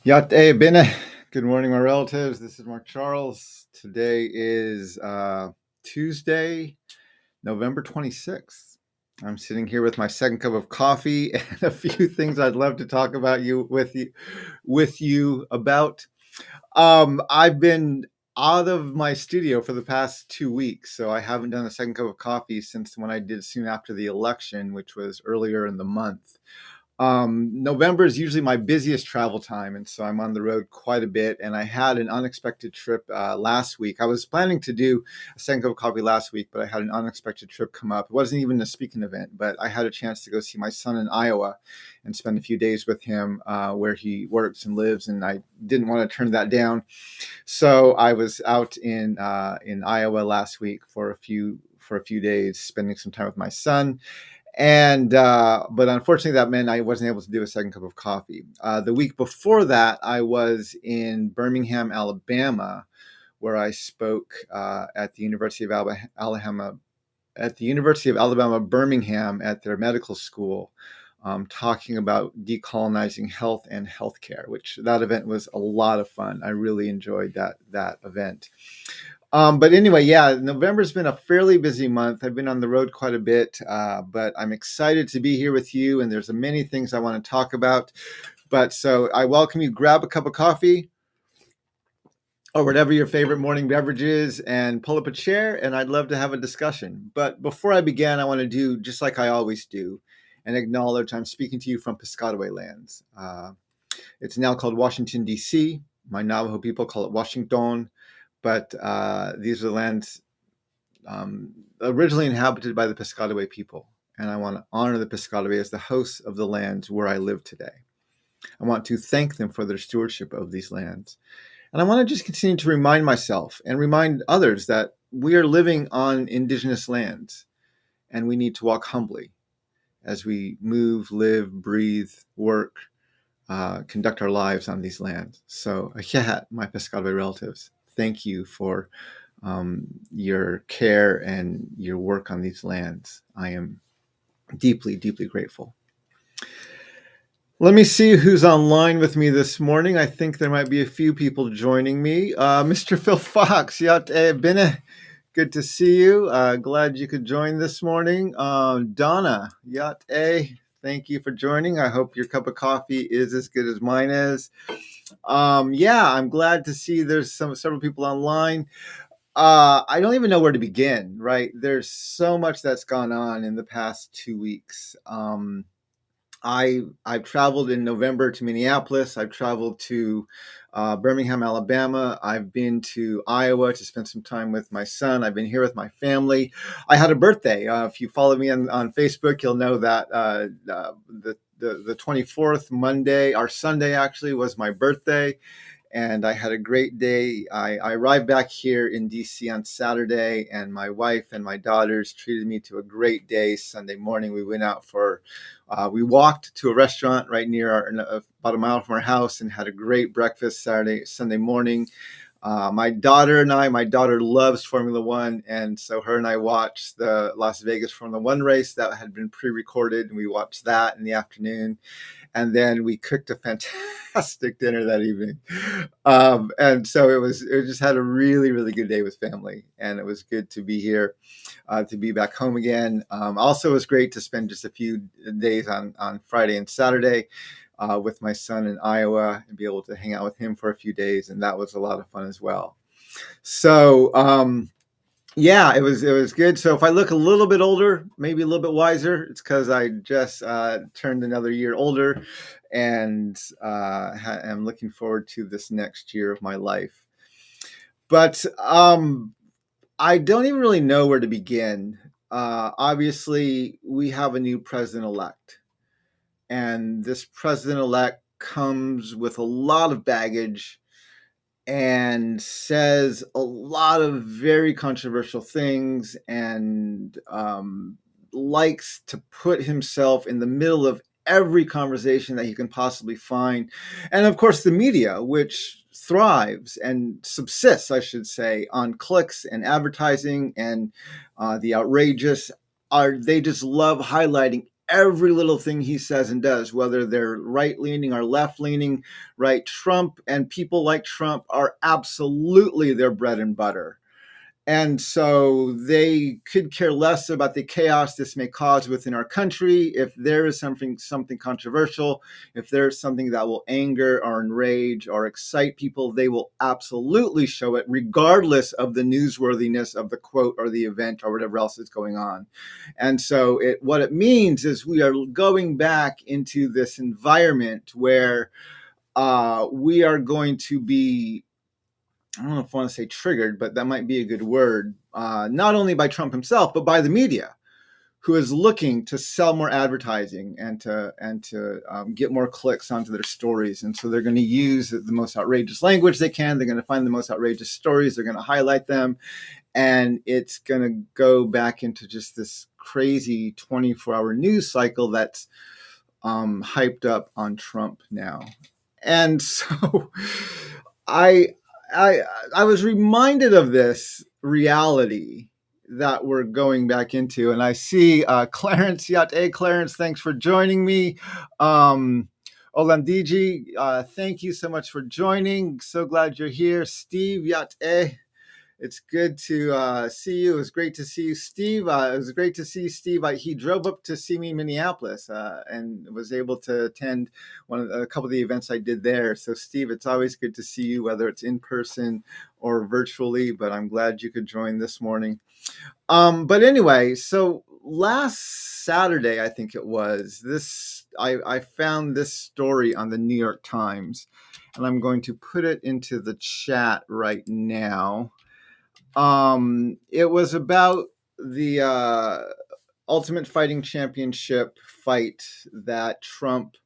Yá'át'ééh. Good morning, my relatives. This is Mark Charles. Today is Tuesday, November 26th. I'm sitting here with my second cup of coffee and a few things I'd love to talk about with you about. I've been out of my studio for the past 2 weeks, so I haven't done a second cup of coffee since when I did soon after the election, which was earlier in the month. November is usually my busiest travel time, and so I'm on the road quite a bit. And I had an unexpected trip last week. I was planning to do a second cup of coffee last week, but I had an unexpected trip come up. It wasn't even a speaking event, but I had a chance to go see my son in Iowa and spend a few days with him where he works and lives, and I didn't want to turn that down. So I was out in Iowa last week for a few days, spending some time with my son. And but unfortunately, that meant I wasn't able to do a second cup of coffee. The week before that, I was in Birmingham, Alabama, where I spoke at the University of Alabama, Birmingham, at their medical school, talking about decolonizing health and healthcare. Which that event was a lot of fun. I really enjoyed that event. But anyway, yeah, November's been a fairly busy month. I've been on the road quite a bit, but I'm excited to be here with you. And there's many things I want to talk about. But so I welcome you. Grab a cup of coffee or whatever your favorite morning beverage is and pull up a chair. And I'd love to have a discussion. But before I begin, I want to do just like I always do and acknowledge I'm speaking to you from Piscataway lands. It's now called Washington, D.C. My Navajo people call it Washington. But these are lands originally inhabited by the Piscataway people. And I want to honor the Piscataway as the hosts of the lands where I live today. I want to thank them for their stewardship of these lands. And I want to just continue to remind myself and remind others that we are living on indigenous lands and we need to walk humbly as we move, live, breathe, work, conduct our lives on these lands. So, my Piscataway relatives, thank you for your care and your work on these lands. I am deeply, deeply grateful. Let me see who's online with me this morning. I think there might be a few people joining me. Mr. Phil Fox, Yá'át'ééh. Good to see you. Glad you could join this morning. Donna, Yá'át'ééh. Thank you for joining. I hope your cup of coffee is as good as mine is. I'm glad to see there's several people online. I don't even know where to begin, right? There's so much that's gone on in the past 2 weeks. I've traveled in November to Minneapolis. I've traveled to Birmingham, Alabama. I've been to Iowa to spend some time with my son. I've been here with my family. I had a birthday. If you follow me on Facebook, you'll know that the 24th, Monday, or Sunday actually, was my birthday. And I had a great day. I arrived back here in DC on Saturday, and my wife and my daughters treated me to a great day. Sunday morning, we went out we walked to a restaurant right near about a mile from our house, and had a great breakfast Sunday morning. My daughter loves Formula One, and so her and I watched the Las Vegas Formula One race that had been pre-recorded, and we watched that in the afternoon. And then we cooked a fantastic dinner that evening. And so it just had a really, really good day with family. And it was good to be here, to be back home again. Also, it was great to spend just a few days on Friday and Saturday with my son in Iowa and be able to hang out with him for a few days. And that was a lot of fun as well. So, it was good. So if I look a little bit older, maybe a little bit wiser, it's because I just turned another year older, and am looking forward to this next year of my life. But I don't even really know where to begin. Obviously, we have a new president-elect, and this president-elect comes with a lot of baggage and says a lot of very controversial things, and likes to put himself in the middle of every conversation that he can possibly find. And of course, the media, which thrives and subsists, I should say, on clicks and advertising and the outrageous, they just love highlighting every little thing he says and does, whether they're right-leaning or left-leaning, right? Trump and people like Trump are absolutely their bread and butter. And so they could care less about the chaos this may cause within our country. If there is something controversial, if there's something that will anger or enrage or excite people, they will absolutely show it, regardless of the newsworthiness of the quote or the event or whatever else is going on. And so what it means is we are going back into this environment where we are going to be, I don't know if I want to say triggered, but that might be a good word, not only by Trump himself, but by the media, who is looking to sell more advertising and to get more clicks onto their stories. And so they're going to use the most outrageous language they can. They're going to find the most outrageous stories. They're going to highlight them. And it's going to go back into just this crazy 24-hour news cycle that's hyped up on Trump now. And so I was reminded of this reality that we're going back into, and I see Clarence, Yá'át'ééh, Clarence, thanks for joining me. Olandiji, thank you so much for joining. So glad you're here. Steve, Yá'át'ééh, it's good to see you. It was great to see you, Steve. It was great to see Steve. He drove up to see me in Minneapolis and was able to attend a couple of the events I did there. So, Steve, it's always good to see you, whether it's in person or virtually. But I'm glad you could join this morning. But anyway, so last Saturday, I think it was, I found this story on the New York Times, and I'm going to put it into the chat right now. It was about the Ultimate Fighting Championship fight that Trump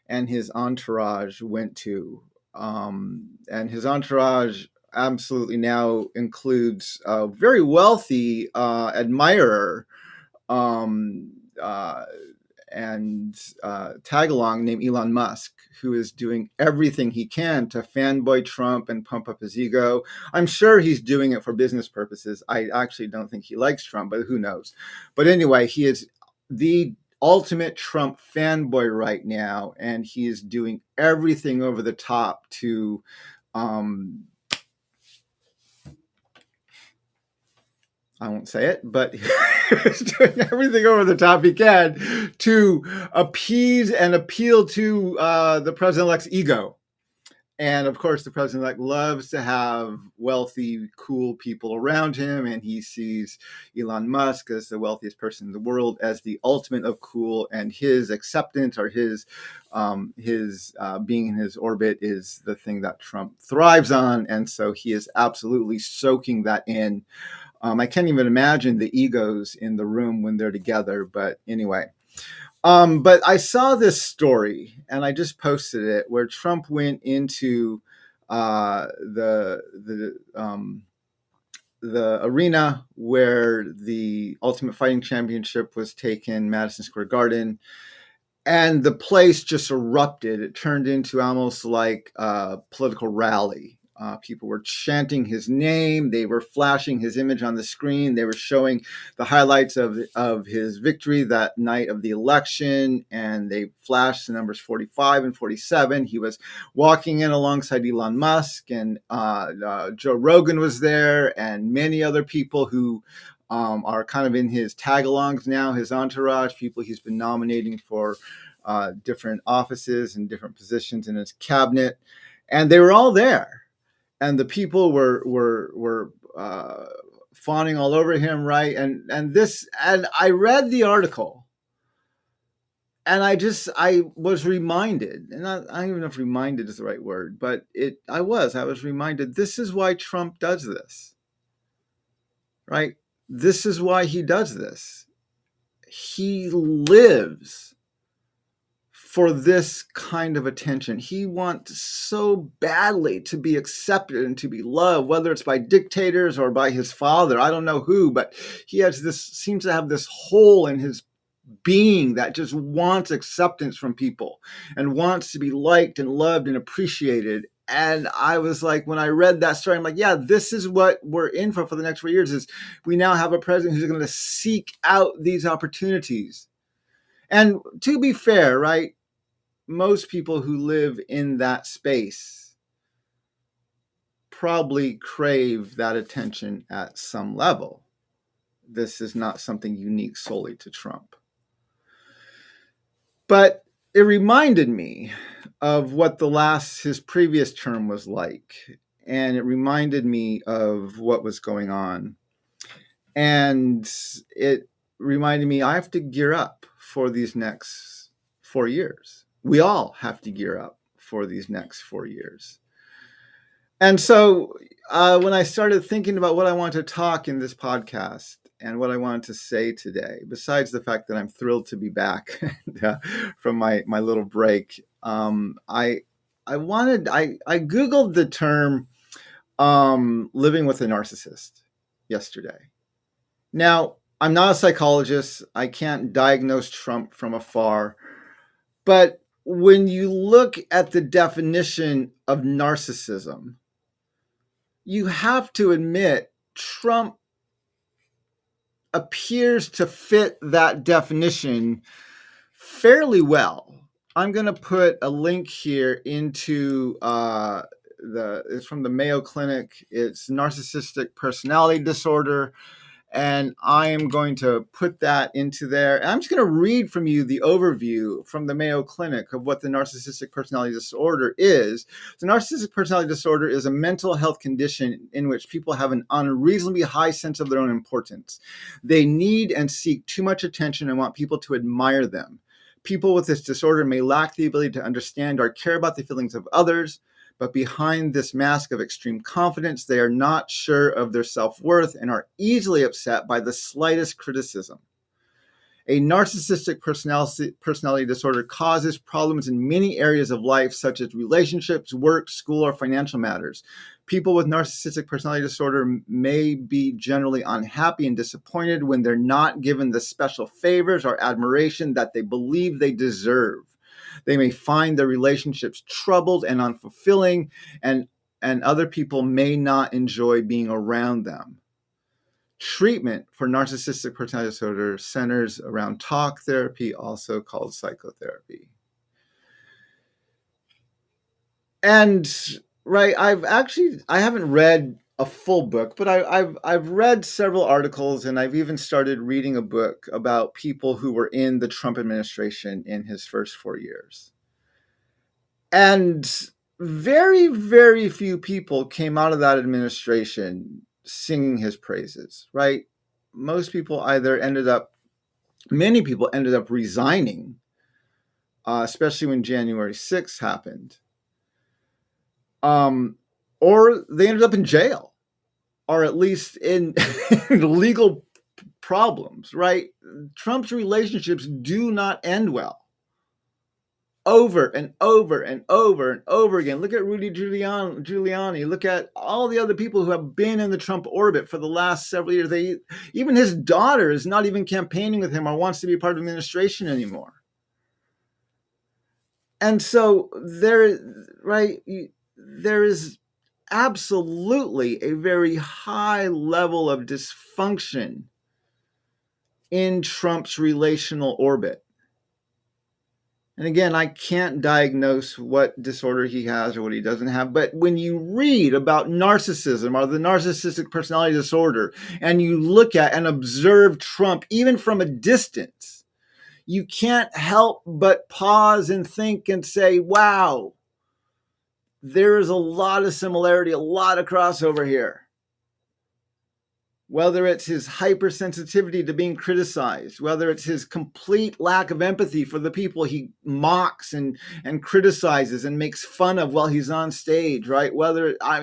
and his entourage went to. And his entourage absolutely now includes a very wealthy admirer and tag-along named Elon Musk, who is doing everything he can to fanboy Trump and pump up his ego. I'm sure he's doing it for business purposes. I actually don't think he likes Trump, but who knows? But anyway, he is the ultimate Trump fanboy right now, and he is doing everything over the top to I won't say it, but he's doing everything over the top he can to appease and appeal to the president-elect's ego. And of course, the president-elect loves to have wealthy, cool people around him, and he sees Elon Musk as the wealthiest person in the world, as the ultimate of cool, and his acceptance or his being in his orbit is the thing that Trump thrives on, and so he is absolutely soaking that in. I can't even imagine the egos in the room when they're together, but anyway. But I saw this story, and I just posted it, where Trump went into the arena where the Ultimate Fighting Championship was taken, Madison Square Garden, and the place just erupted. It turned into almost like a political rally. People were chanting his name. They were flashing his image on the screen. They were showing the highlights of his victory that night of the election, and they flashed the numbers 45 and 47. He was walking in alongside Elon Musk, and Joe Rogan was there, and many other people who are kind of in his tag-alongs now, his entourage, people he's been nominating for different offices and different positions in his cabinet, and they were all there. And the people were fawning all over him, right? And I read the article, and I was reminded, and I don't even know if reminded is the right word, but I was reminded, this is why Trump does this, right? This is why he does this. He lives for this kind of attention. He wants so badly to be accepted and to be loved, whether it's by dictators or by his father. I don't know who, but he seems to have this hole in his being that just wants acceptance from people and wants to be liked and loved and appreciated. And I was like, when I read that story, I'm like, yeah, this is what we're in for the next 4 years, is we now have a president who's going to seek out these opportunities. And to be fair, right, most people who live in that space probably crave that attention at some level. This is not something unique solely to Trump. But it reminded me of what his previous term was like. And it reminded me of what was going on. And it reminded me I have to gear up for these next 4 years. We all have to gear up for these next 4 years. And so when I started thinking about what I want to talk in this podcast and what I wanted to say today, besides the fact that I'm thrilled to be back from my little break, I Googled the term living with a narcissist yesterday. Now, I'm not a psychologist. I can't diagnose Trump from afar. But when you look at the definition of narcissism, you have to admit Trump appears to fit that definition fairly well. I'm going to put a link here into it's from the Mayo Clinic. It's narcissistic personality disorder. And I am going to put that into there. And I'm just going to read from you the overview from the Mayo Clinic of what the narcissistic personality disorder is. The narcissistic personality disorder is a mental health condition in which people have an unreasonably high sense of their own importance. They need and seek too much attention and want people to admire them. People with this disorder may lack the ability to understand or care about the feelings of others. But behind this mask of extreme confidence, they are not sure of their self-worth and are easily upset by the slightest criticism. A narcissistic personality disorder causes problems in many areas of life, such as relationships, work, school, or financial matters. People with narcissistic personality disorder may be generally unhappy and disappointed when they're not given the special favors or admiration that they believe they deserve. They may find their relationships troubled and unfulfilling, and other people may not enjoy being around them. Treatment for narcissistic personality disorder centers around talk therapy, also called psychotherapy. And right, I haven't read a full book, but I've read several articles, and I've even started reading a book about people who were in the Trump administration in his first 4 years. And very, very few people came out of that administration singing his praises, right? Many people ended up resigning, especially when January 6th happened. Or they ended up in jail, or at least in legal problems, right? Trump's relationships do not end well. Over and over and over and over again. Look at Rudy Giuliani. Look at all the other people who have been in the Trump orbit for the last several years. Even his daughter is not even campaigning with him or wants to be part of the administration anymore. And so there is absolutely a very high level of dysfunction in Trump's relational orbit. And again, I can't diagnose what disorder he has or what he doesn't have. But when you read about narcissism or the narcissistic personality disorder, and you look at and observe Trump, even from a distance, you can't help but pause and think and say, wow, there is a lot of similarity, a lot of crossover here. Whether it's his hypersensitivity to being criticized, whether it's his complete lack of empathy for the people he mocks and criticizes and makes fun of while he's on stage, right?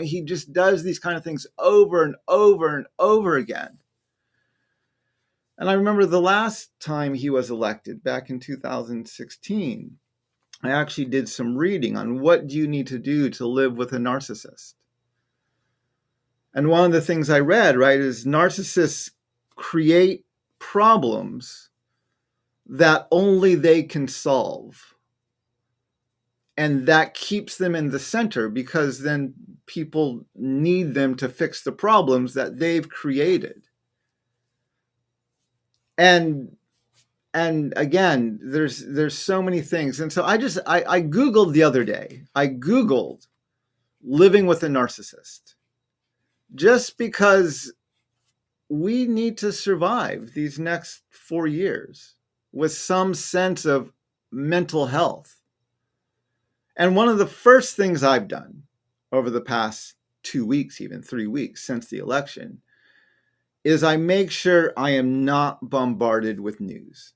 He just does these kind of things over and over and over again. And I remember the last time he was elected, back in 2016, I actually did some reading on what do you need to do to live with a narcissist. And one of the things I read, right, is narcissists create problems that only they can solve. And that keeps them in the center because then people need them to fix the problems that they've created. And And again, there's so many things. And so I Googled the other day, I Googled living with a narcissist, just because we need to survive these next 4 years with some sense of mental health. And one of the first things I've done over the past 2 weeks, even 3 weeks since the election, is I make sure I am not bombarded with news.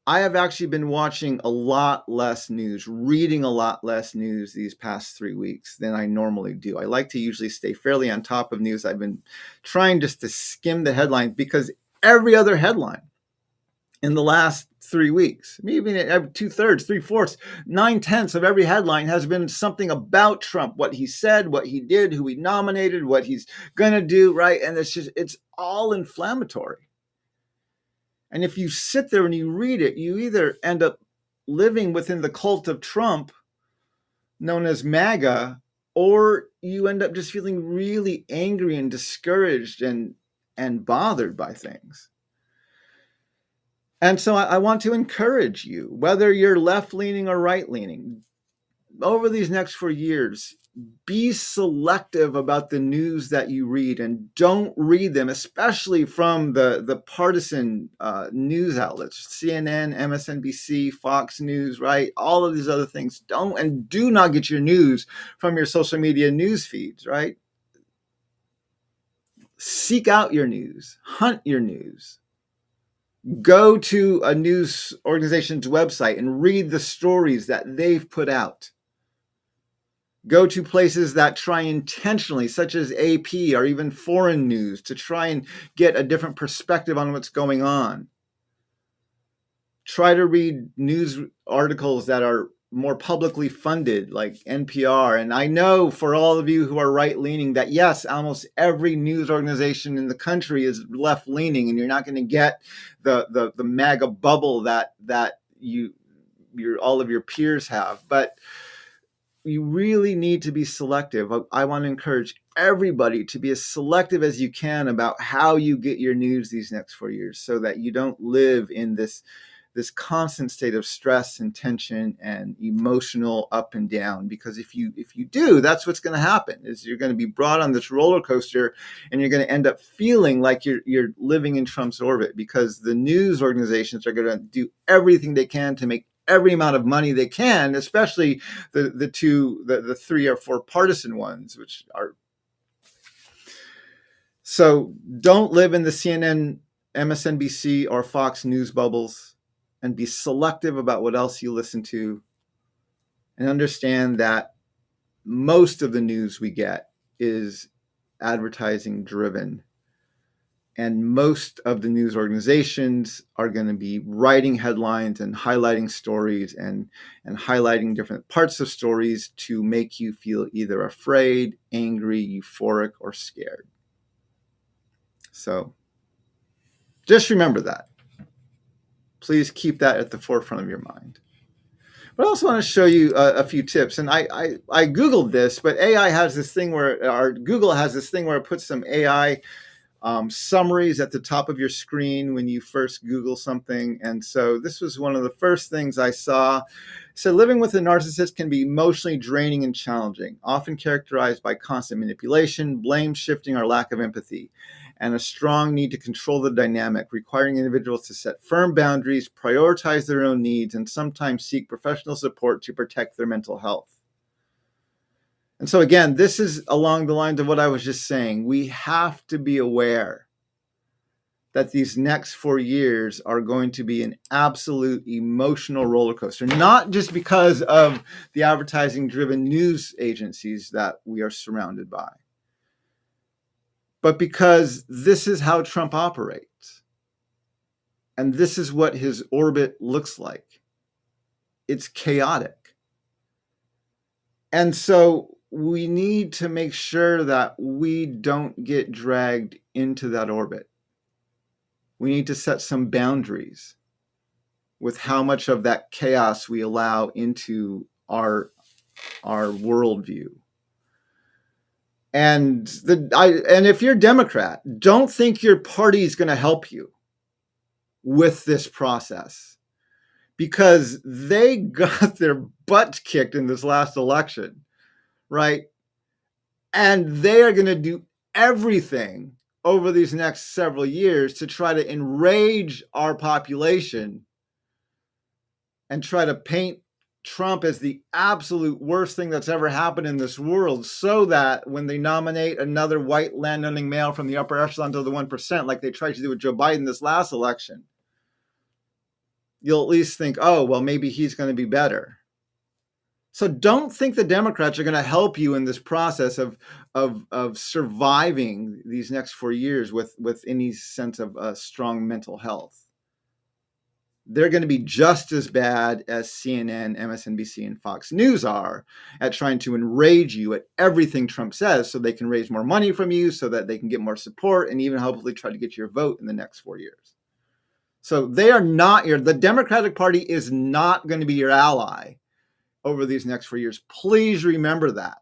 I have actually been watching a lot less news, reading a lot less news these past 3 weeks than I normally do. I like to usually stay fairly on top of news. I've been trying just to skim the headlines, because every other headline in the last 3 weeks, maybe 2/3, 3/4, 9/10 of every headline has been something about Trump, what he said, what he did, who he nominated, what he's going to do, right? And it's all inflammatory. And if you sit there and you read it, you either end up living within the cult of Trump, known as MAGA, or you end up just feeling really angry and discouraged and bothered by things. And so I want to encourage you, whether you're left-leaning or right-leaning, over these next 4 years, be selective about the news that you read, and don't read them, especially from the partisan news outlets, CNN, MSNBC, Fox News, right? All of these other things. Do not get your news from your social media news feeds, right? Seek out your news, hunt your news. Go to a news organization's website and read the stories that they've put out. Go to places that try intentionally, such as AP or even foreign news, to try and get a different perspective on what's going on. Try to read news articles that are more publicly funded, like NPR. And I know for all of you who are right-leaning that, yes, almost every news organization in the country is left-leaning, and you're not going to get the MAGA bubble that all of your peers have. But you really need to be selective. I want to encourage everybody to be as selective as you can about how you get your news these next 4 years, so that you don't live in this constant state of stress and tension and emotional up and down. Because if you do, that's what's going to happen, is you're going to be brought on this roller coaster, and you're going to end up feeling like you're living in Trump's orbit, because the news organizations are going to do everything they can to make every amount of money they can, especially the 3 or 4 partisan ones, which are. So don't live in the CNN, MSNBC, or Fox News bubbles, and be selective about what else you listen to, and understand that most of the news we get is advertising driven. And most of the news organizations are going to be writing headlines and highlighting stories and highlighting different parts of stories to make you feel either afraid, angry, euphoric, or scared. So just remember that. Please keep that at the forefront of your mind. But I also want to show you a few tips. And I Googled this, but AI has this thing Google has this thing where it puts some AI summaries at the top of your screen when you first Google something. And so this was one of the first things I saw. So living with a narcissist can be emotionally draining and challenging, often characterized by constant manipulation, blame shifting, or lack of empathy, and a strong need to control the dynamic, requiring individuals to set firm boundaries, prioritize their own needs, and sometimes seek professional support to protect their mental health. And so again, this is along the lines of what I was just saying. We have to be aware that these next 4 years are going to be an absolute emotional roller coaster, not just because of the advertising-driven news agencies that we are surrounded by, but because this is how Trump operates. And this is what his orbit looks like. It's chaotic. And so we need to make sure that we don't get dragged into that orbit. We need to set some boundaries with how much of that chaos we allow into our worldview. And if you're a Democrat, don't think your party is going to help you. with this process because they got their butts kicked in this last election, right? And they are going to do everything over these next several years to try to enrage our population and try to paint Trump as the absolute worst thing that's ever happened in this world, so that when they nominate another white landowning male from the upper echelon to the 1%, like they tried to do with Joe Biden this last election, you'll at least think, oh, well, maybe he's going to be better. So don't think the Democrats are going to help you in this process of surviving these next 4 years with any sense of strong mental health. They're going to be just as bad as CNN, MSNBC, and Fox News are at trying to enrage you at everything Trump says so they can raise more money from you, so that they can get more support and even hopefully try to get your vote in the next 4 years. So they are not the Democratic Party is not going to be your ally over these next 4 years. Please remember that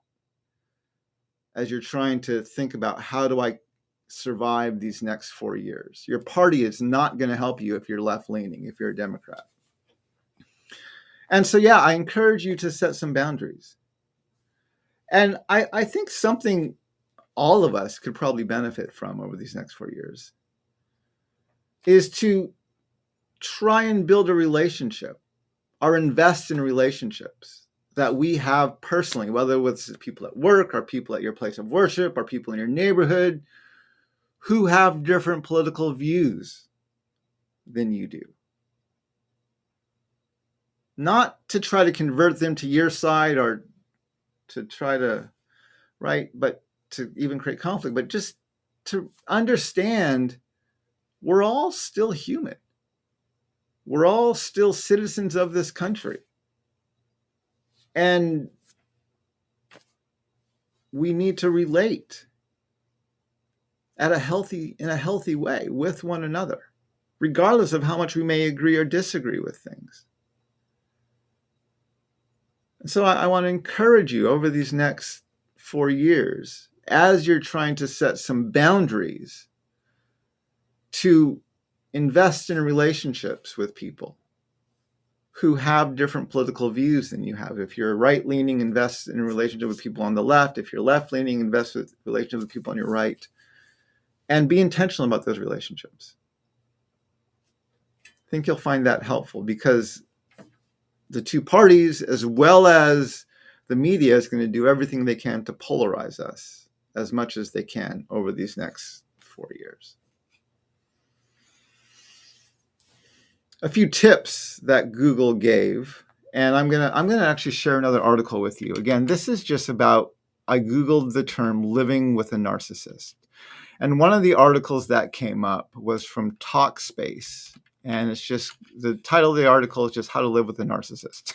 as you're trying to think about, how do I survive these next 4 years? Your party is not going to help you if you're left-leaning, if you're a Democrat. And so, yeah, I encourage you to set some boundaries. And I think something all of us could probably benefit from over these next 4 years is to try and build a relationship or invest in relationships that we have personally, whether with people at work or people at your place of worship or people in your neighborhood who have different political views than you do. Not to try to convert them to your side or to try to, right, but to even create conflict, but just to understand we're all still human. We're all still citizens of this country. And we need to relate in a healthy way with one another, regardless of how much we may agree or disagree with things. And so I want to encourage you over these next 4 years, as you're trying to set some boundaries, to invest in relationships with people who have different political views than you have. If you're right-leaning, invest in a relationship with people on the left. If you're left-leaning, invest in relationship with people on your right. And be intentional about those relationships. I think you'll find that helpful, because the two parties, as well as the media, is going to do everything they can to polarize us as much as they can over these next 4 years. A few tips that Google gave, and I'm gonna actually share another article with you. Again, this is just about, I Googled the term living with a narcissist. And one of the articles that came up was from TalkSpace. And it's just, the title of the article is just How to Live with a Narcissist.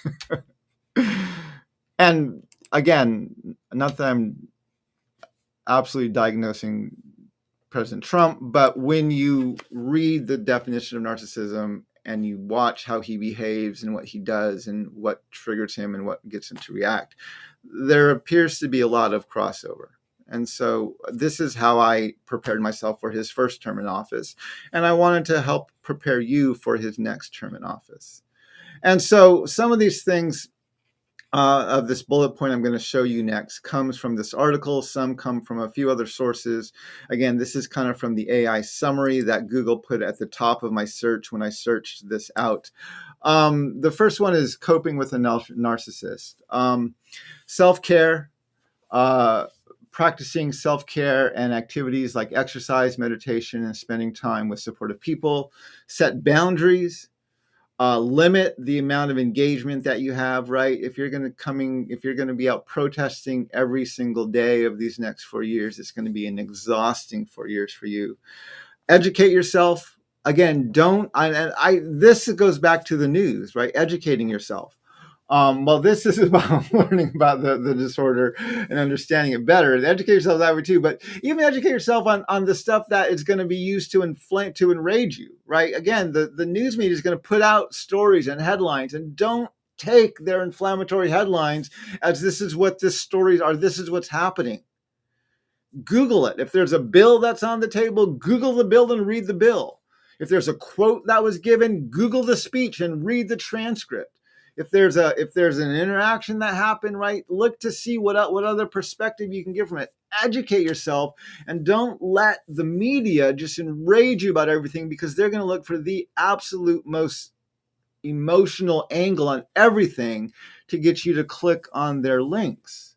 And again, not that I'm absolutely diagnosing President Trump, but when you read the definition of narcissism and you watch how he behaves and what he does and what triggers him and what gets him to react, there appears to be a lot of crossover. And so this is how I prepared myself for his first term in office. And I wanted to help prepare you for his next term in office. And so some of these things of this bullet point I'm going to show you next comes from this article. Some come from a few other sources. Again, this is kind of from the AI summary that Google put at the top of my search when I searched this out. The first one is coping with a narcissist. Self-care, practicing self-care and activities like exercise, meditation, and spending time with supportive people. Set boundaries. Limit the amount of engagement that you have, right? If you're going to be out protesting every single day of these next 4 years, it's going to be an exhausting 4 years for you. Educate yourself. Again, this goes back to the news, right? Educating yourself. Well, this is about learning about the disorder and understanding it better. Educate yourself that way too, but even educate yourself on the stuff that is going to be used to enrage you, right? Again, the news media is going to put out stories and headlines, and don't take their inflammatory headlines as this is what this stories are. This is what's happening. Google it. If there's a bill that's on the table, Google the bill and read the bill. If there's a quote that was given, Google the speech and read the transcript. If there's an interaction that happened, right, look to see what other perspective you can get from it. Educate yourself, and don't let the media just enrage you about everything, because they're going to look for the absolute most emotional angle on everything to get you to click on their links.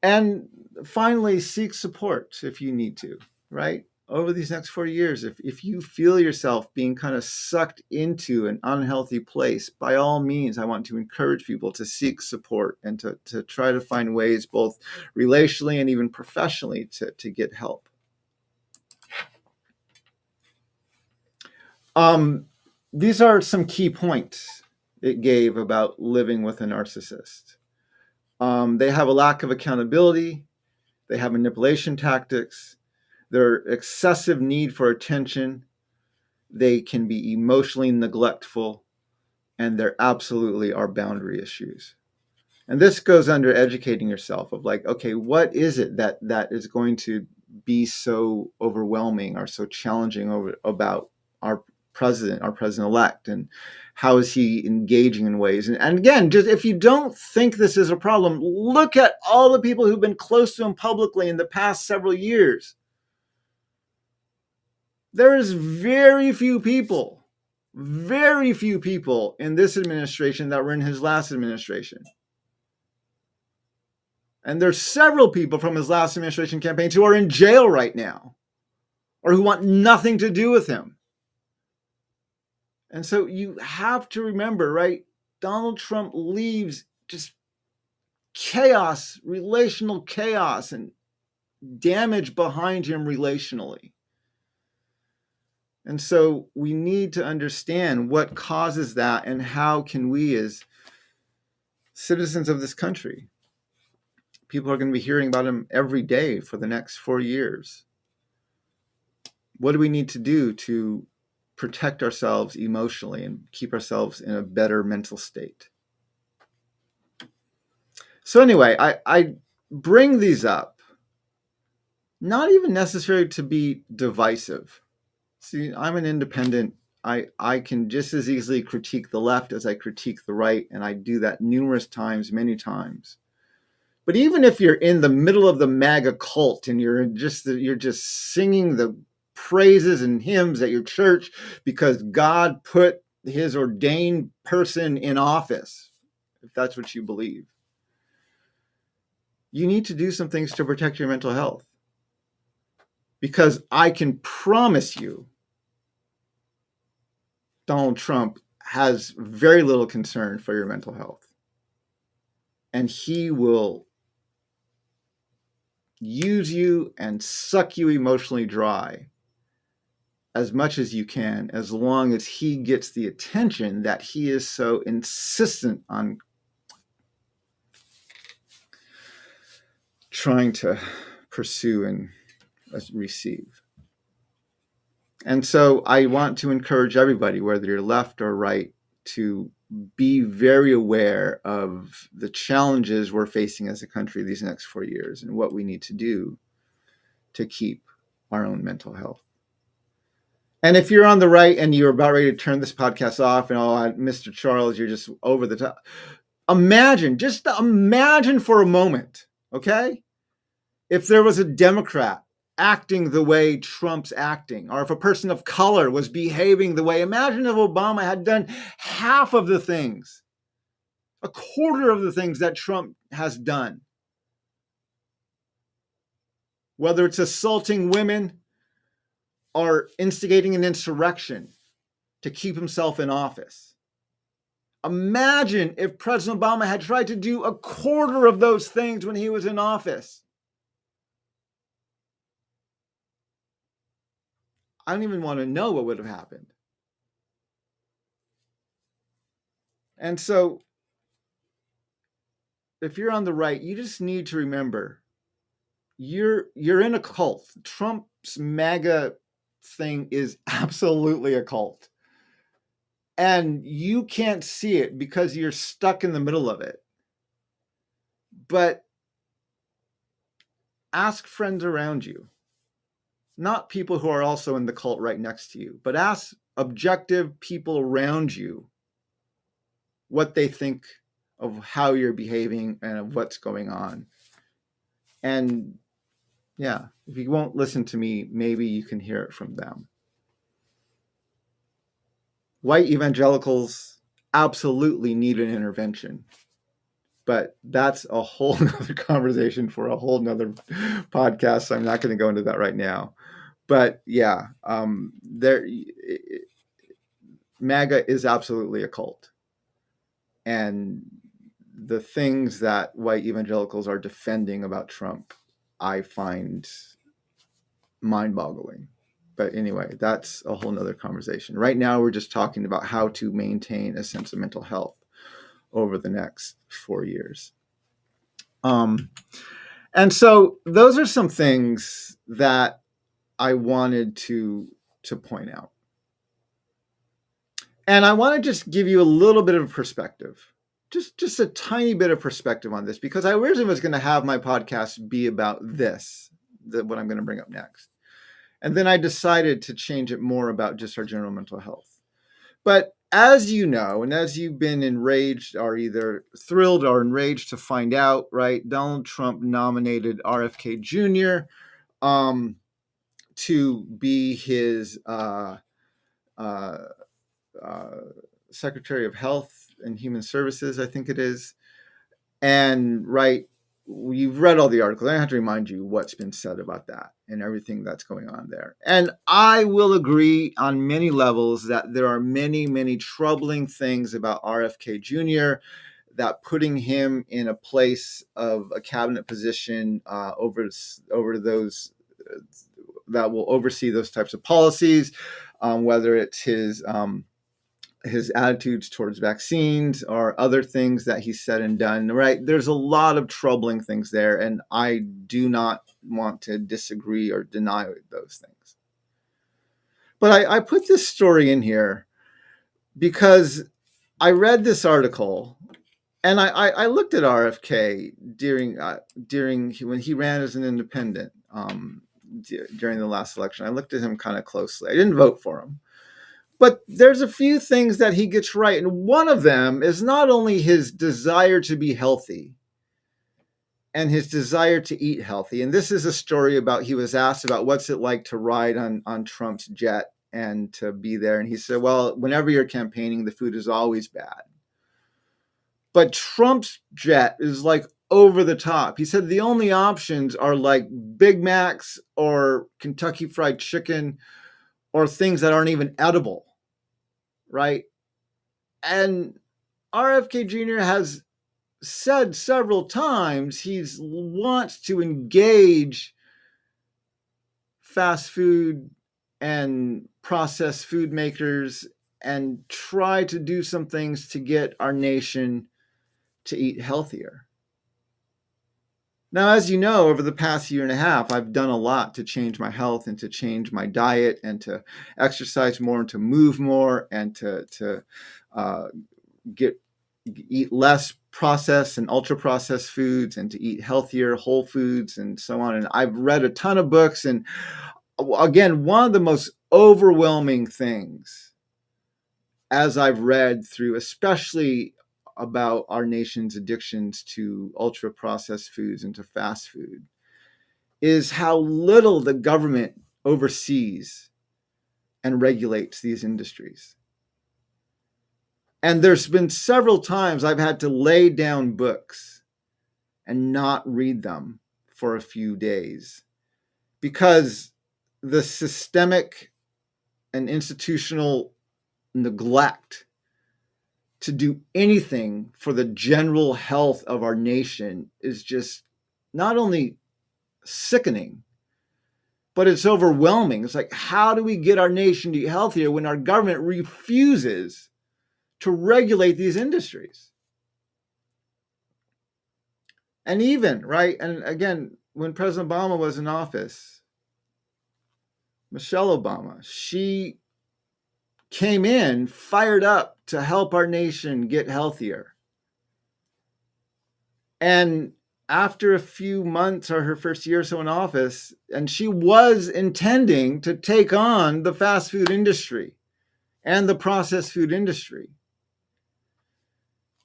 And finally, seek support if you need to, right? Over these next 4 years, if you feel yourself being kind of sucked into an unhealthy place, by all means, I want to encourage people to seek support and to try to find ways, both relationally and even professionally, to get help. These are some key points it gave about living with a narcissist. They have a lack of accountability. They have manipulation tactics. Their excessive need for attention. They can be emotionally neglectful, and there absolutely are boundary issues. And this goes under educating yourself of like, okay, what is it that is going to be so overwhelming or so challenging about our president-elect, and how is he engaging in ways? And again, just if you don't think this is a problem, look at all the people who've been close to him publicly in the past several years. There is very few people in this administration that were in his last administration. And there's several people from his last administration campaigns who are in jail right now, or who want nothing to do with him. And so you have to remember, right? Donald Trump leaves just chaos, relational chaos, and damage behind him relationally. And so we need to understand what causes that, and how can we, as citizens of this country, people are going to be hearing about him every day for the next 4 years. What do we need to do to protect ourselves emotionally and keep ourselves in a better mental state? So anyway, I bring these up, not even necessarily to be divisive. See, I'm an independent. I can just as easily critique the left as I critique the right, and I do that numerous times, many times. But even if you're in the middle of the MAGA cult and you're just singing the praises and hymns at your church because God put his ordained person in office, if that's what you believe, you need to do some things to protect your mental health. Because I can promise you, Donald Trump has very little concern for your mental health. And he will use you and suck you emotionally dry as much as you can, as long as he gets the attention that he is so insistent on trying to pursue and receive. And so I want to encourage everybody, whether you're left or right, to be very aware of the challenges we're facing as a country these next 4 years, and what we need to do to keep our own mental health. And if you're on the right and you're about ready to turn this podcast off and, oh, Mr. Charles, you're just over the top. Just imagine for a moment, okay? If there was a Democrat acting the way Trump's acting, or if a person of color was behaving the way, imagine if Obama had done half of the things, a quarter of the things that Trump has done. Whether it's assaulting women or instigating an insurrection to keep himself in office. Imagine if President Obama had tried to do a quarter of those things when he was in office. I don't even want to know what would have happened. And so, if you're on the right, you just need to remember, you're in a cult. Trump's MAGA thing is absolutely a cult. And you can't see it because you're stuck in the middle of it. But ask friends around you. not people who are also in the cult right next to you, but ask objective people around you what they think of how you're behaving and of what's going on. And yeah, if you won't listen to me, maybe you can hear it from them. White evangelicals absolutely need an intervention, but that's a whole nother conversation for a whole nother podcast. So I'm not going to go into that right now. But yeah, MAGA is absolutely a cult. And the things that white evangelicals are defending about Trump, I find mind-boggling. But anyway, that's a whole nother conversation. Right now, we're just talking about how to maintain a sense of mental health over the next 4 years. And so those are some things that I wanted to point out. And I want to just give you a little bit of perspective, just a tiny bit of perspective on this, because I originally was going to have my podcast be about this, what I'm going to bring up next. And then I decided to change it more about just our general mental health. But as you know, and as you've been enraged or either thrilled or enraged to find out, right, Donald Trump nominated R.F.K. Jr. To be his Secretary of Health and Human Services, I think it is. And right, you've read all the articles. I don't have to remind you what's been said about that and everything that's going on there. And I will agree on many levels that there are many, many troubling things about RFK Jr. that putting him in a place of a cabinet position over those that will oversee those types of policies, whether it's his attitudes towards vaccines or other things that he's said and done, right? There's a lot of troubling things there, and I do not want to disagree or deny those things. But I put this story in here because I read this article, and I looked at RFK during when he ran as an independent during the last election. I looked at him kind of closely. I didn't vote for him. But there's a few things that he gets right. And one of them is not only his desire to be healthy and his desire to eat healthy. And this is a story about, he was asked about what's it like to ride on Trump's jet and to be there. And he said, well, whenever you're campaigning, the food is always bad. But Trump's jet is like over the top. He said the only options are like Big Macs or Kentucky Fried Chicken or things that aren't even edible, right? And RFK Jr. has said several times he wants to engage fast food and processed food makers and try to do some things to get our nation to eat healthier. Now, as you know, over the past year and a half, I've done a lot to change my health and to change my diet and to exercise more and to move more and to eat less processed and ultra processed foods and to eat healthier whole foods and so on. And I've read a ton of books. And again, one of the most overwhelming things as I've read through, especially about our nation's addictions to ultra processed foods and to fast food, is how little the government oversees and regulates these industries. And there's been several times I've had to lay down books and not read them for a few days because the systemic and institutional neglect to do anything for the general health of our nation is just not only sickening, but it's overwhelming. It's like, how do we get our nation to eat healthier when our government refuses to regulate these industries? And even, right, and again, when President Obama was in office, Michelle Obama, she came in fired up to help our nation get healthier. And after a few months or her first year or so in office, and she was intending to take on the fast food industry and the processed food industry.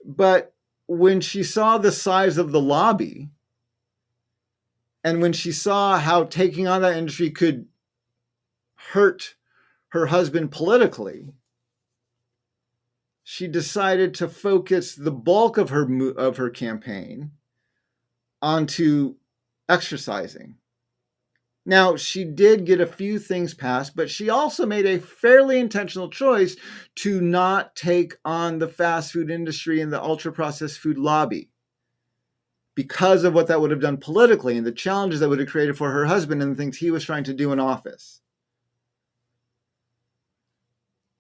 But when she saw the size of the lobby, and when she saw how taking on that industry could hurt her husband politically, she decided to focus the bulk of her campaign onto exercising. Now, she did get a few things passed, but she also made a fairly intentional choice to not take on the fast food industry and the ultra processed food lobby because of what that would have done politically and the challenges that would have created for her husband and the things he was trying to do in office.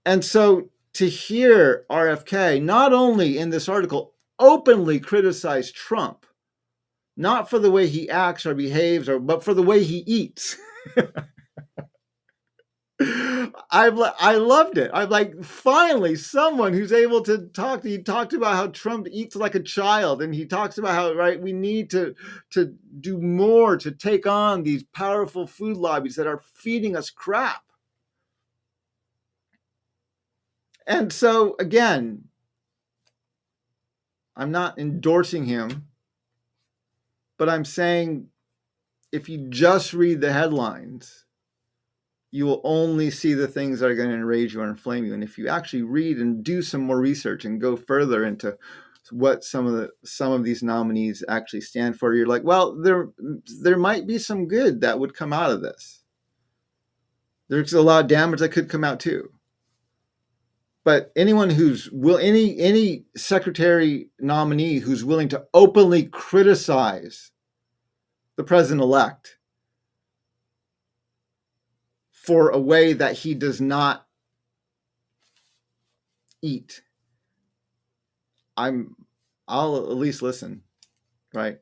And so to hear RFK, not only in this article, openly criticize Trump, not for the way he acts or behaves, but for the way he eats. I loved it. I'm like, finally, someone who's able to talk. He talked about how Trump eats like a child, and he talks about how, right, we need to do more to take on these powerful food lobbies that are feeding us crap. And so, again, I'm not endorsing him, but I'm saying if you just read the headlines, you will only see the things that are going to enrage you or inflame you. And if you actually read and do some more research and go further into what some of these nominees actually stand for, you're like, well, there might be some good that would come out of this. There's a lot of damage that could come out too. But anyone any secretary nominee who's willing to openly criticize the president-elect for a way that he does not eat, I'll at least listen, right?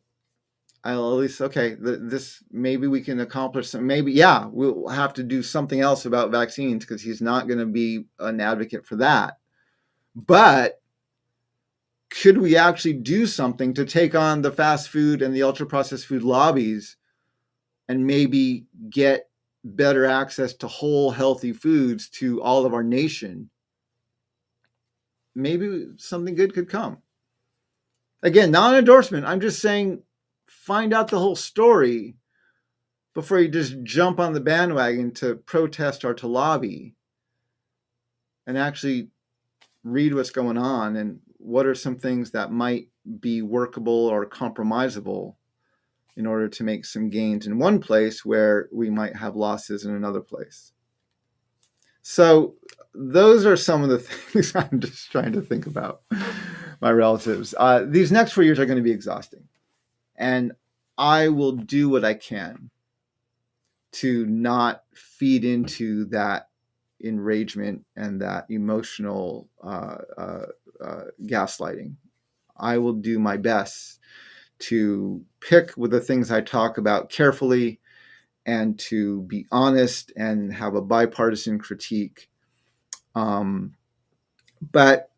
I'll at least, okay, this, maybe we can accomplish some, maybe, yeah, we'll have to do something else about vaccines because he's not going to be an advocate for that. But could we actually do something to take on the fast food and the ultra processed food lobbies and maybe get better access to whole, healthy foods to all of our nation? Maybe something good could come. Again, not an endorsement. I'm just saying, find out the whole story before you just jump on the bandwagon to protest or to lobby, and actually read what's going on and what are some things that might be workable or compromisable in order to make some gains in one place where we might have losses in another place. So those are some of the things I'm just trying to think about my relatives. These next 4 years are going to be exhausting, and I will do what I can to not feed into that enragement and that emotional gaslighting. I will do my best to pick with the things I talk about carefully and to be honest and have a bipartisan critique. But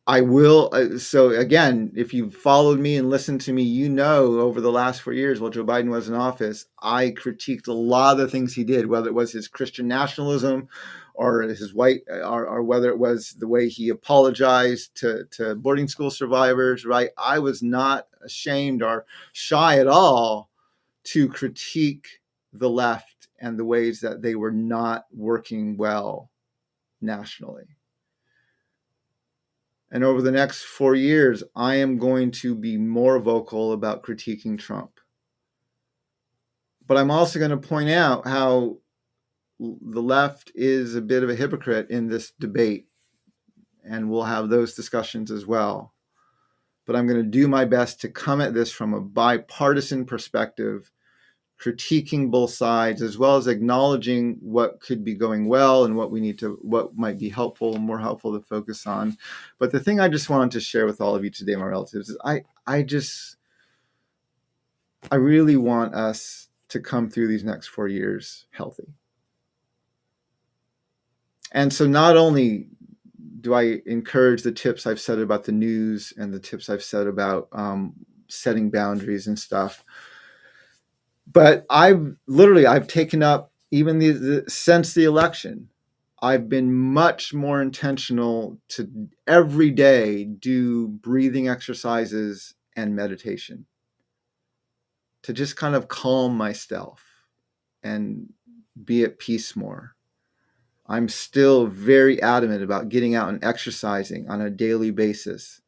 I will. So again, if you've followed me and listened to me, you know, over the last 4 years while Joe Biden was in office, I critiqued a lot of the things he did, whether it was his Christian nationalism or his white, or whether it was the way he apologized to boarding school survivors, right? I was not ashamed or shy at all to critique the left and the ways that they were not working well nationally. And over the next 4 years, I am going to be more vocal about critiquing Trump. But I'm also going to point out how the left is a bit of a hypocrite in this debate. And we'll have those discussions as well. But I'm going to do my best to come at this from a bipartisan perspective, critiquing both sides, as well as acknowledging what could be going well and what might be helpful and more helpful to focus on. But the thing I just wanted to share with all of you today, my relatives, is I really want us to come through these next 4 years healthy. And so not only do I encourage the tips I've said about the news and the tips I've said about setting boundaries and stuff. But I've taken up, even since the election, I've been much more intentional to every day do breathing exercises and meditation to just kind of calm myself and be at peace more. I'm still very adamant about getting out and exercising on a daily basis.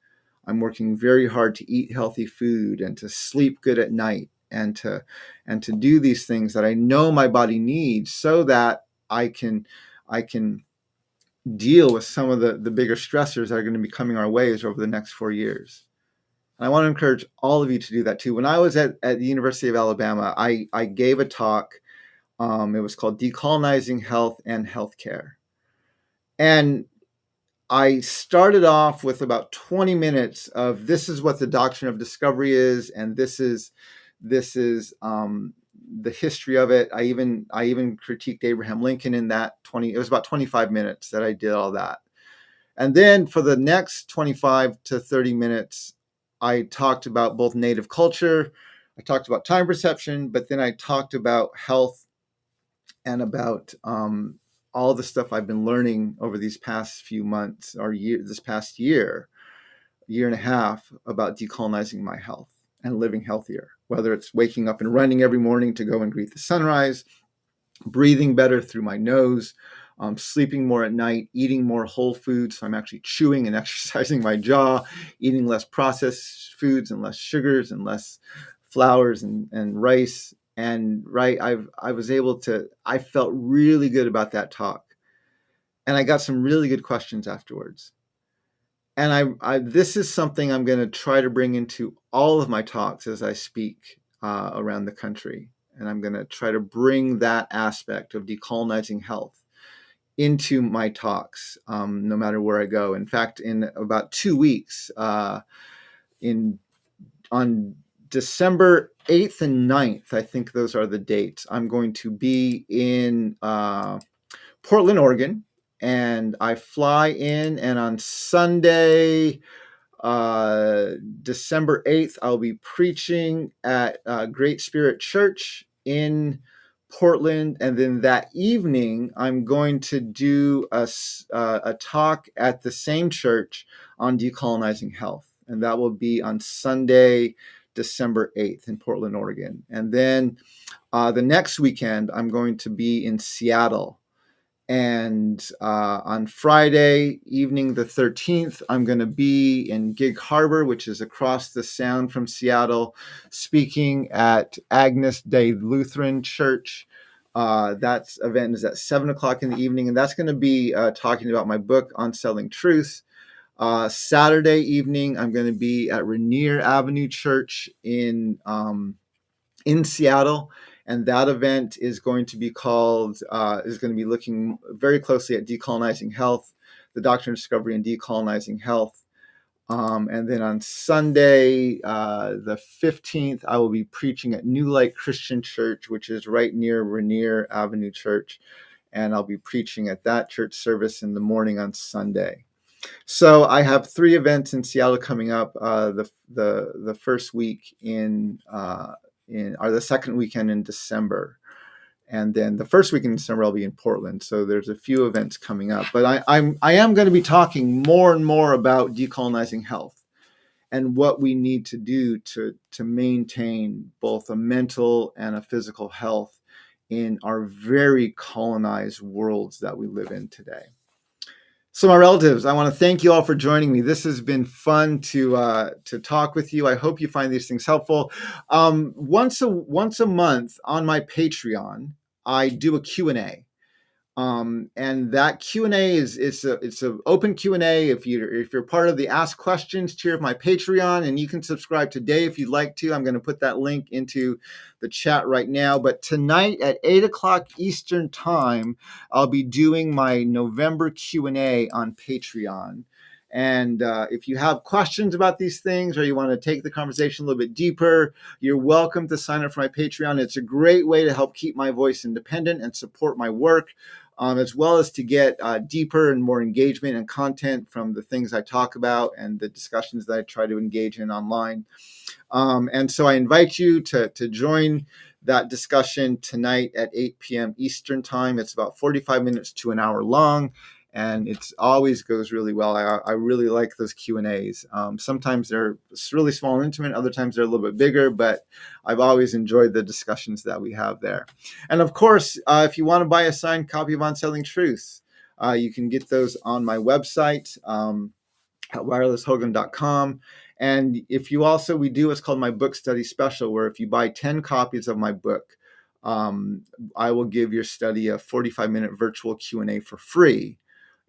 I'm working very hard to eat healthy food and to sleep good at night and to do these things that I know my body needs so that I can deal with some of the bigger stressors that are going to be coming our ways over the next 4 years. And I want to encourage all of you to do that too. When I was at the University of Alabama, I gave a talk. It was called Decolonizing Health and Healthcare. And I started off with about 20 minutes of this is what the doctrine of discovery is, and this is the history of it. I even critiqued Abraham Lincoln in that 20. It was about 25 minutes that I did all that, and then for the next 25 to 30 minutes, I talked about both native culture, I talked about time perception, but then I talked about health and about all the stuff I've been learning over these past few months or this past year and a half about decolonizing my health and living healthier, whether it's waking up and running every morning to go and greet the sunrise, breathing better through my nose, sleeping more at night, eating more whole foods. So I'm actually chewing and exercising my jaw, eating less processed foods and less sugars and less flours and rice. And I felt really good about that talk. And I got some really good questions afterwards. And this is something I'm going to try to bring into all of my talks as I speak around the country. And I'm going to try to bring that aspect of decolonizing health into my talks, no matter where I go. In fact, in about 2 weeks, on December 8th and 9th, I think those are the dates, I'm going to be in Portland, Oregon. And I fly in, and on Sunday, December 8th, I'll be preaching at Great Spirit Church in Portland. And then that evening, I'm going to do a talk at the same church on decolonizing health. And that will be on Sunday, December 8th in Portland, Oregon. And then the next weekend, I'm going to be in Seattle. And on Friday evening, the 13th, I'm going to be in Gig Harbor, which is across the sound from Seattle, speaking at Agnes Day Lutheran Church. That event is at 7 o'clock in the evening, and that's going to be talking about my book, Unsettling Truth. Saturday evening, I'm going to be at Rainier Avenue Church in Seattle. And that event is going to be looking very closely at decolonizing health, the doctrine of discovery and decolonizing health. And then on Sunday, the 15th, I will be preaching at New Light Christian Church, which is right near Rainier Avenue Church. And I'll be preaching at that church service in the morning on Sunday. So I have 3 events in Seattle coming up. The first week or the second weekend in December, and then the first weekend in December I'll be in Portland. So there's a few events coming up, but I am going to be talking more and more about decolonizing health and what we need to do to maintain both a mental and a physical health in our very colonized worlds that we live in today. So my relatives, I want to thank you all for joining me. This has been fun to talk with you. I hope you find these things helpful. Once a month on my Patreon, I do a Q&A. And that Q&A it's an open Q&A. If you're part of the Ask Questions tier of my Patreon, and you can subscribe today if you'd like to. I'm going to put that link into the chat right now. But tonight at 8 o'clock Eastern time, I'll be doing my November Q&A on Patreon. And if you have questions about these things, or you want to take the conversation a little bit deeper, you're welcome to sign up for my Patreon. It's a great way to help keep my voice independent and support my work. as well as to get deeper and more engagement and content from the things I talk about and the discussions that I try to engage in online. And so I invite you to join that discussion tonight at 8 p.m. Eastern time. It's about 45 minutes to an hour long, and it always goes really well. I really like those Q&As. Sometimes they're really small and intimate. Other times they're a little bit bigger, but I've always enjoyed the discussions that we have there. And of course, if you want to buy a signed copy of Unsettling Truth, you can get those on my website at wirelesshogan.com. And if you also, we do what's called my book study special, where if you buy 10 copies of my book, I will give your study a 45-minute virtual Q&A for free.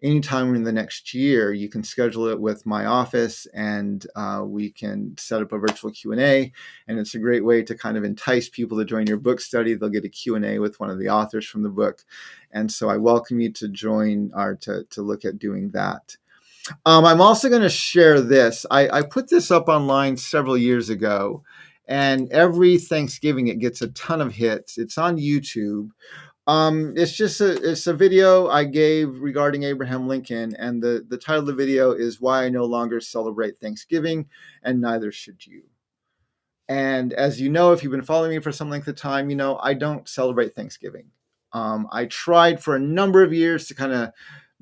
Anytime in the next year, you can schedule it with my office, and we can set up a virtual Q&A. And it's a great way to kind of entice people to join your book study. They'll get a Q&A with one of the authors from the book. And so I welcome you to join or to look at doing that. I'm also going to share this. I put this up online several years ago, and every Thanksgiving it gets a ton of hits. It's on YouTube. It's a video I gave regarding Abraham Lincoln, and the title of the video is "Why I No Longer Celebrate Thanksgiving, and Neither Should You." And as you know, if you've been following me for some length of time, you know I don't celebrate Thanksgiving. I tried for a number of years to kind of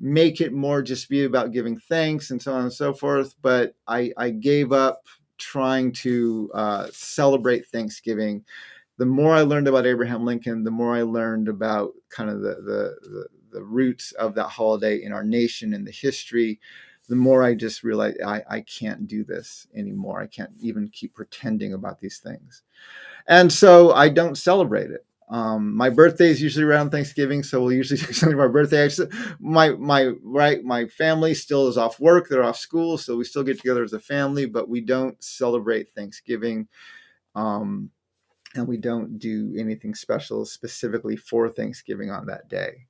make it more just be about giving thanks and so on and so forth, but I gave up trying to celebrate Thanksgiving. The more I learned about Abraham Lincoln, the more I learned about kind of the roots of that holiday in our nation and the history, the more I just realized I can't do this anymore. I can't even keep pretending about these things. And so I don't celebrate it. My birthday is usually around Thanksgiving, so we'll usually do something for my birthday. My family still is off work; they're off school, so we still get together as a family, but we don't celebrate Thanksgiving, and we don't do anything special specifically for Thanksgiving on that day.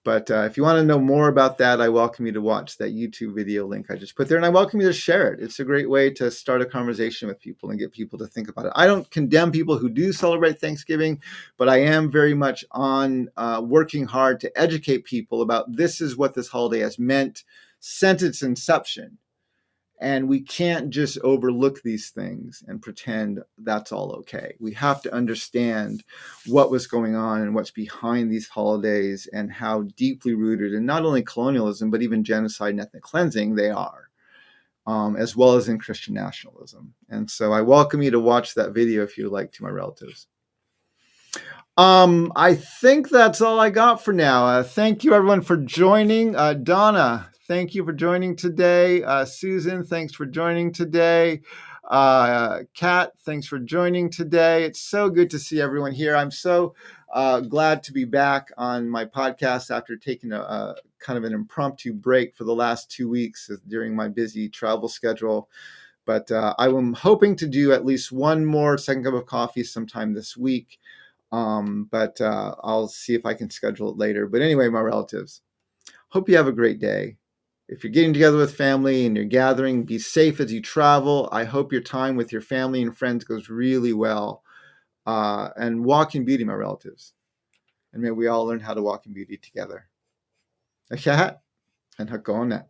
But if you want to know more about that, I welcome you to watch that YouTube video link I just put there. And I welcome you to share it. It's a great way to start a conversation with people and get people to think about it. I don't condemn people who do celebrate Thanksgiving, but I am very much on working hard to educate people about this is what this holiday has meant since its inception. And we can't just overlook these things and pretend that's all okay. We have to understand what was going on and what's behind these holidays and how deeply rooted in not only colonialism, but even genocide and ethnic cleansing they are, as well as in Christian nationalism. And so I welcome you to watch that video if you'd like to, my relatives. I think that's all I got for now. Thank you, everyone, for joining. Donna, thank you for joining today. Susan, thanks for joining today. Kat, thanks for joining today. It's so good to see everyone here. I'm so glad to be back on my podcast after taking a kind of an impromptu break for the last 2 weeks during my busy travel schedule. But I am hoping to do at least one more second cup of coffee sometime this week. But I'll see if I can schedule it later. But anyway, my relatives, hope you have a great day. If you're getting together with family and you're gathering, be safe as you travel. I hope your time with your family and friends goes really well. And walk in beauty, my relatives. And may we all learn how to walk in beauty together. Yá'át'ééh and Hakonet.